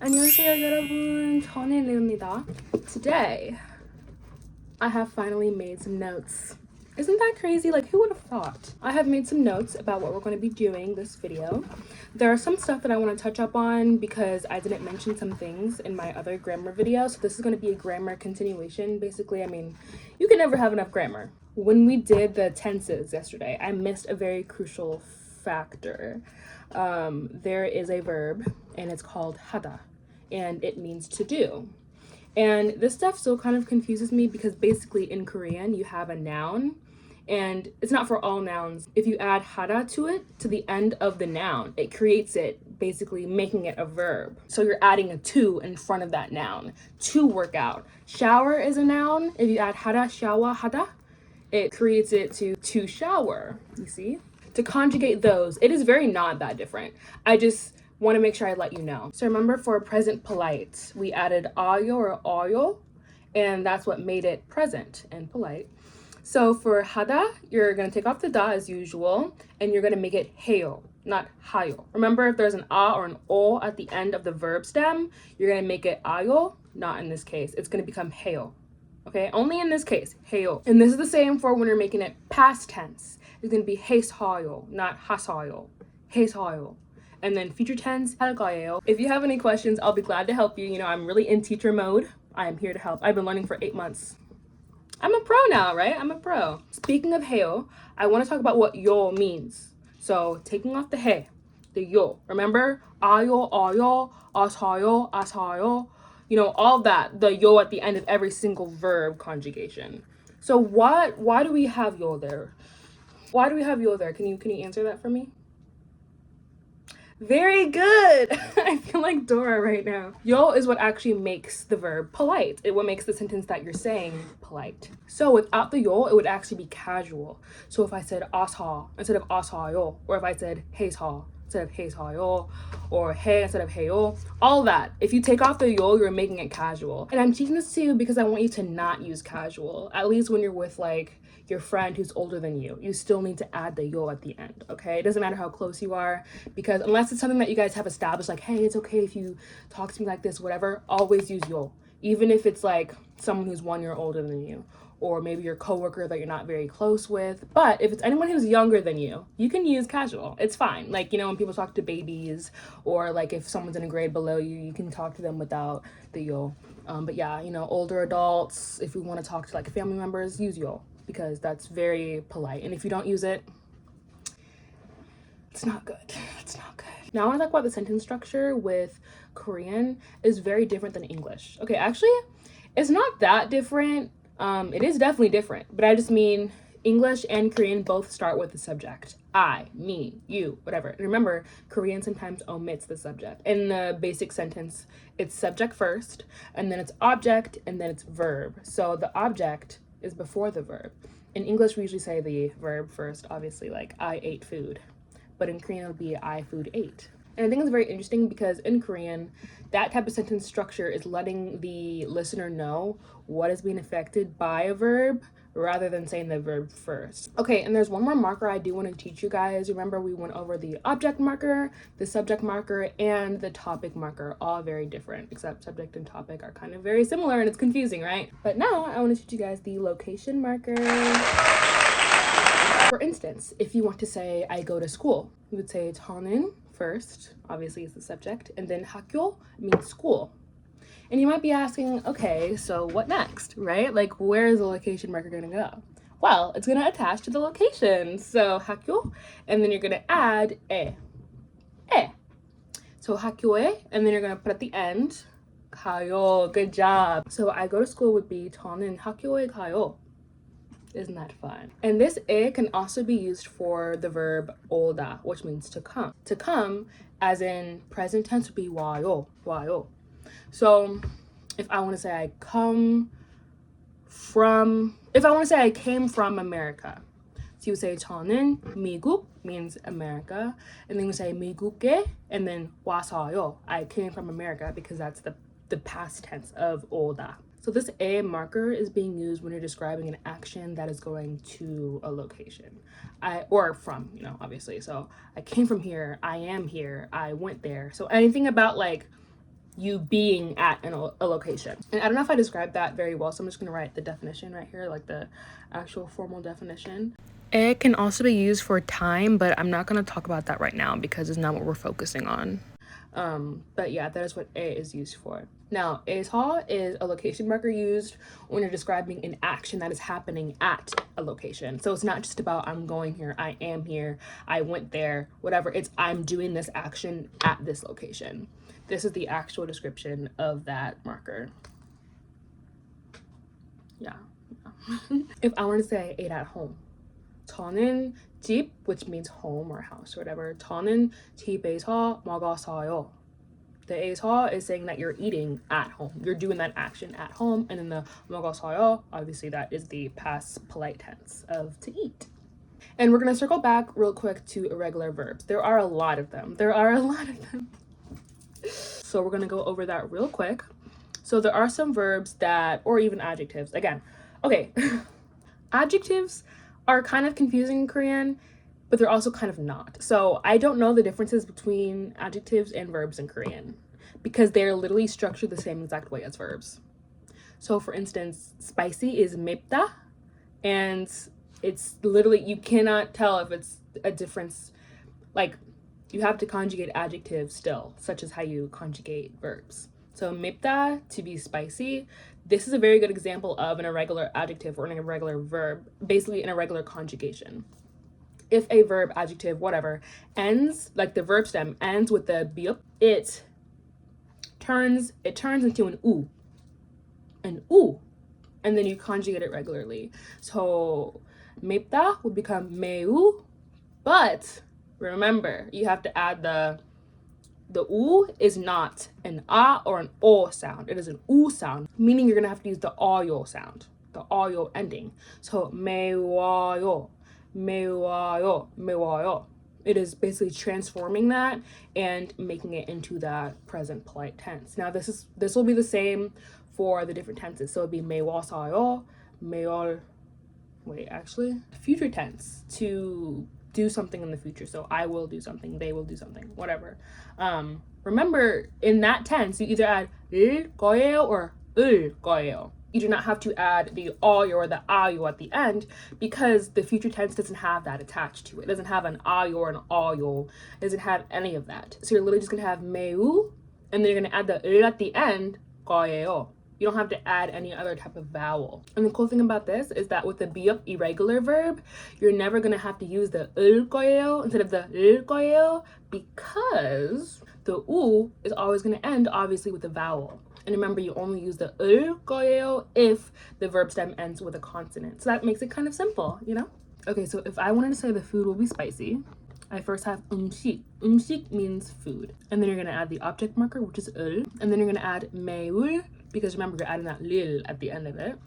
안녕하세요 여러분, 저는 레오입니다. Today, I have finally made some notes. Isn't that crazy? Like, who would have thought? I have made some notes about what we're going to be doing this video. There are some stuff that I want to touch up on because I didn't mention some things in my other grammar video. So this is going to be a grammar continuation. Basically, I mean, you can never have enough grammar. When we did the tenses yesterday, I missed a very crucial factor. There is a verb and it's called hada, and it means to do. And this stuff still kind of confuses me because basically in Korean you have a noun, and it's not for all nouns. If you add hara to it, to the end of the noun, it creates it, basically making it a verb. So you're adding a to in front of that noun. To work out. Shower is a noun. If you add hara, shawa, hada, it creates it to shower, you see? To conjugate those, it is very not that different. I just want to make sure I let you know. So remember, for present polite, we added ayo or ayo, and that's what made it present and polite. So for hada, you're going to take off the da as usual, and you're going to make it heyo, not hayo. Remember, if there's an a or an o at the end of the verb stem, you're going to make it ayo, not in this case. It's going to become heyo. Okay, only in this case, heyo. And this is the same for when you're making it past tense. It's going to be heishayo, not hasayo. Heishayo. And then future tense, 할 거예요. If you have any questions, I'll be glad to help you. You know, I'm really in teacher mode. I am here to help. I've been learning for 8 months. I'm a pro now, right? I'm a pro. Speaking of heyo, I want to talk about what yo means. So taking off the he, the yo. Remember? 아요, 아요, 아사요, 아사요. You know, all that, the yo at the end of every single verb conjugation. So why do we have yo there? Why do we have yo there? Can you answer that for me? Very good. I feel like Dora right now. Yo is what actually makes the verb polite. It what makes the sentence that you're saying polite. So without the yo, it would actually be casual. So if I said asha instead of asayo, or if I said heisha instead of heishayo, or hey instead of heyo, all that. If you take off the yo, you're making it casual. And I'm teaching this to you because I want you to not use casual, at least when you're with like your friend who's older than you. You still need to add the yo at the end, okay? It doesn't matter how close you are, because unless it's something that you guys have established, like, hey, it's okay if you talk to me like this, whatever, always use yo. Even if it's like someone who's 1 year older than you, or maybe your coworker that you're not very close with. But if it's anyone who's younger than you can use casual. It's fine. Like, you know, when people talk to babies, or like if someone's in a grade below you, you can talk to them without the yo. But yeah, you know, older adults, if we want to talk to like family members, use yo, because that's very polite. And if you don't use it, it's not good. It's not good. Now I want to talk about the sentence structure with Korean is very different than English. Okay, actually, it's not that different. It is definitely different, but I just mean English and Korean both start with the subject. I, me, you, whatever. And remember, Korean sometimes omits the subject. In the basic sentence, it's subject first, and then it's object, and then it's verb. So the object is before the verb. In English, we usually say the verb first, obviously, like I ate food. But in Korean, it would be I food ate. And I think it's very interesting because in Korean, that type of sentence structure is letting the listener know what is being affected by a verb rather than saying the verb first. Okay, and there's one more marker I do want to teach you guys. Remember, we went over the object marker, the subject marker, and the topic marker, all very different, except subject and topic are kind of very similar and it's confusing, right? But now I want to teach you guys the location marker. For instance, if you want to say I go to school, you would say 저는 first, obviously is the subject, and then 학교 means school. And you might be asking, okay, so what next, right? Like, where is the location marker gonna go? Well, it's gonna attach to the location. So 학교, and then you're gonna add 에. So 학교에, and then you're gonna put at the end 가요. Good job. So I go to school would be 저는 학교에 가요. Isn't that fun? And this 에 can also be used for the verb 오다, which means to come. To come, as in present tense, would be 와요, 와요. So if I want to say I came from America, so you say 저는 미국 means America, and then you say 미국에, and then 와서요, I came from America, because that's the past tense of 오다. So this a marker is being used when you're describing an action that is going to a location. Or from, you know, obviously. So I came from here, I am here, I went there. So anything about like you being at a location. And I don't know if I described that very well, so I'm just going to write the definition right here, like the actual formal definition. It can also be used for time, but I'm not going to talk about that right now because it's not what we're focusing on. But yeah, that is what A is used for. Now, 에서 is a location marker used when you're describing an action that is happening at a location. So it's not just about I'm going here, I am here, I went there, whatever. It's I'm doing this action at this location. This is the actual description of that marker. Yeah. If I want to say ate at home, 저는 집, which means home or house or whatever. 저는 집에서 먹었어요. The 에서 is saying that you're eating at home. You're doing that action at home. And then the 먹었어요, obviously that is the past polite tense of to eat. And we're going to circle back real quick to irregular verbs. There are a lot of them. So we're going to go over that real quick. So there are some verbs that, or even adjectives. Again, okay. Adjectives are kind of confusing in Korean, but they're also kind of not. So I don't know the differences between adjectives and verbs in Korean because they're literally structured the same exact way as verbs. So for instance, spicy is 맵다, and it's literally, you cannot tell if it's a difference. Like, you have to conjugate adjectives still, such as how you conjugate verbs. So 맵다, to be spicy. This is a very good example of an irregular adjective or an irregular verb, basically an irregular conjugation. If a verb, adjective, whatever, ends, like the verb stem ends with the biup, it turns into an u, and then you conjugate it regularly. So 맵다 would become 매우, but remember, you have to add the u is not an a or an o sound. It is an u sound, meaning you're gonna have to use the ayo sound, the ayo ending. So 매워요, 매워요, 매워요. It is basically transforming that and making it into that present polite tense. Now this will be the same for the different tenses. So it'd be 매워서요, future tense, to do something in the future. So I will do something, they will do something, whatever. Remember, in that tense, you either add 을 거예요 or 을 거예요. You do not have to add the ayo or the ayo at the end because the future tense doesn't have that attached to it. It doesn't have an ayo or an ayo. It doesn't have any of that. So you're literally just gonna have 매우, and then you're gonna add the 을 at the end, 거예요. You don't have to add any other type of vowel. And the cool thing about this is that with the biup irregular verb, you're never gonna have to use the 을 거예요 instead of the 을 거예요 because the u is always gonna end obviously with a vowel. And remember, you only use the 을 거예요 if the verb stem ends with a consonant. So that makes it kind of simple, you know? Okay, so if I wanted to say the food will be spicy, I first have 음식. 음식 means food. And then you're gonna add the object marker, which is 을. And then you're gonna add 매울, because remember, you're adding that lil at the end of it.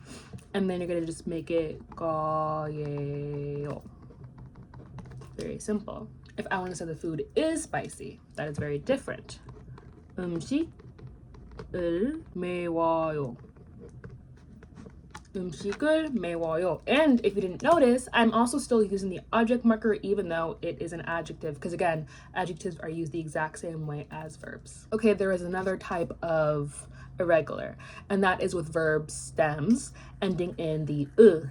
And then you're gonna just make it 거예요. Very simple. If I want to say the food is spicy, that is very different. 음식 을 매워요. 음식을 매워요. And if you didn't notice, I'm also still using the object marker even though it is an adjective, because again, adjectives are used the exact same way as verbs. Okay, there is another type of irregular, and that is with verb stems ending in the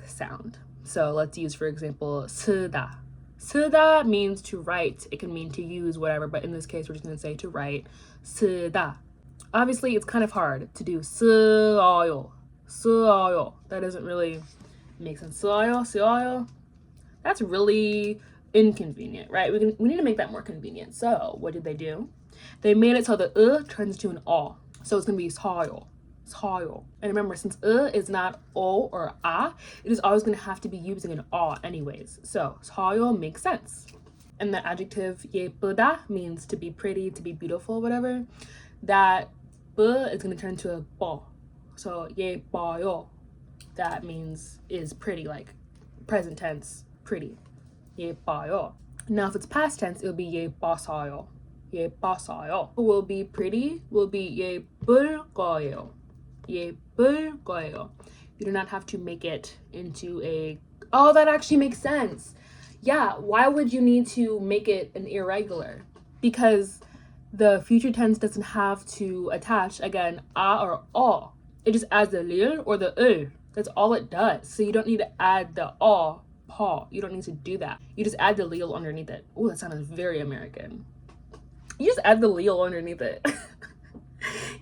sound. So let's use, for example, 쓰다. 쓰다 means to write. It can mean to use, whatever, but in this case, we're just going to say to write. 쓰다. Obviously, it's kind of hard to do 쓰어요. 쓰어요. That doesn't really make sense. 쓰어요. That's really inconvenient, right? We need to make that more convenient. So what did they do? They made it so the turns into an o. So it's going to be 서요. 서요. And remember, since is not o or a, it is always going to have to be using an o anyways. So 서요 makes sense. And the adjective 예쁘다 means to be pretty, to be beautiful, whatever. That is going to turn into a 보. So 예뻐요, that means is pretty, like present tense, pretty. 예뻐요. Now if it's past tense, it'll be 예뻐서요. 예뻐서요. Will be pretty, will be 예쁠 거예요. 예쁠 거예요. You do not have to make it into a, oh, that actually makes sense. Yeah, why would you need to make it an irregular? Because the future tense doesn't have to attach, again, a or o. It just adds the lil or the ul. That's all it does. So you don't need to add the o, paw. You don't need to do that. You just add the lil underneath it. Oh, that sounded very American. You just add the lil underneath it.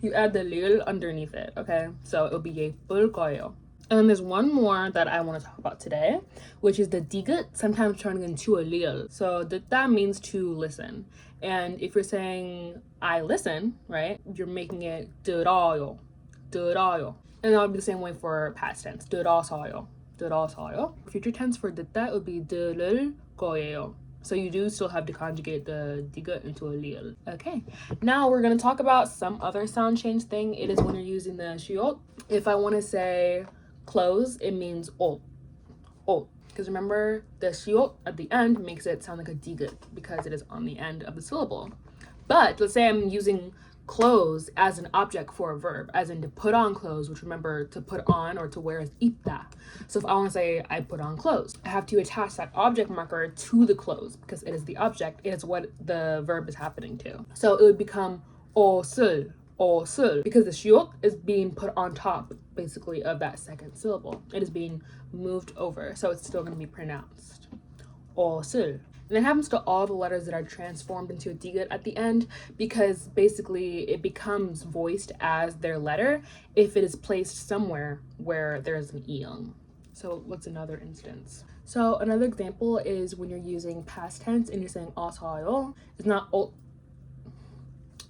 You add the lil underneath it, okay? So it'll be 예쁠 거예요. And then there's one more that I want to talk about today, which is the digut, sometimes turning into a lil. So that means to listen. And if you're saying I listen, right, you're making it 들어요, 들어요. And that would be the same way for past tense, 들어서요, 들어서요. Future tense for 듣다 would be 들을 거예요. So you do still have to conjugate the digut into a lil. Okay, now we're gonna talk about some other sound change thing. It is when you're using the shiot. If I want to say close, it means ol, ol. Because remember, the shiot at the end makes it sound like a digut because it is on the end of the syllable. But let's say I'm using clothes as an object for a verb, as in to put on clothes, which remember to put on or to wear is 입다. So if I want to say I put on clothes, I have to attach that object marker to the clothes because it is the object, it is what the verb is happening to. So it would become 옷을, 옷을, because the shiot is being put on top basically of that second syllable. It is being moved over, so it's still going to be pronounced 옷을. And it happens to all the letters that are transformed into a digut at the end because basically it becomes voiced as their letter if it is placed somewhere where there's an eung. So what's another instance? So another example is when you're using past tense and you're saying 어서요. It's not ol.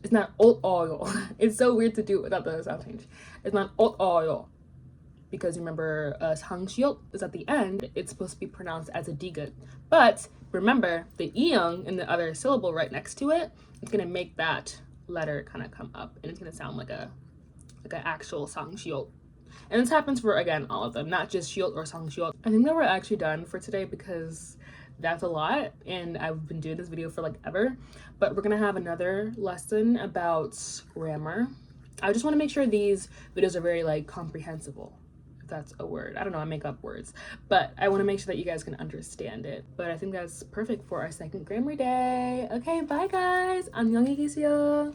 It's not oil. It's so weird to do it without the sound change. It's not oil. Because remember, 상시ot is at the end. It's supposed to be pronounced as a digut. But remember, the eung in the other syllable right next to it, it's gonna make that letter kind of come up, and it's gonna sound like an actual 상시ot. And this happens for, again, all of them, not just shiot or 상시ot. I think that we're actually done for today because that's a lot, and I've been doing this video for like ever. But we're gonna have another lesson about grammar. I just want to make sure these videos are very like comprehensible. That's a word. I don't know, I make up words, but I want to make sure that you guys can understand it. But I think that's perfect for our second grammar day. Okay, bye guys. 안녕히 계세요.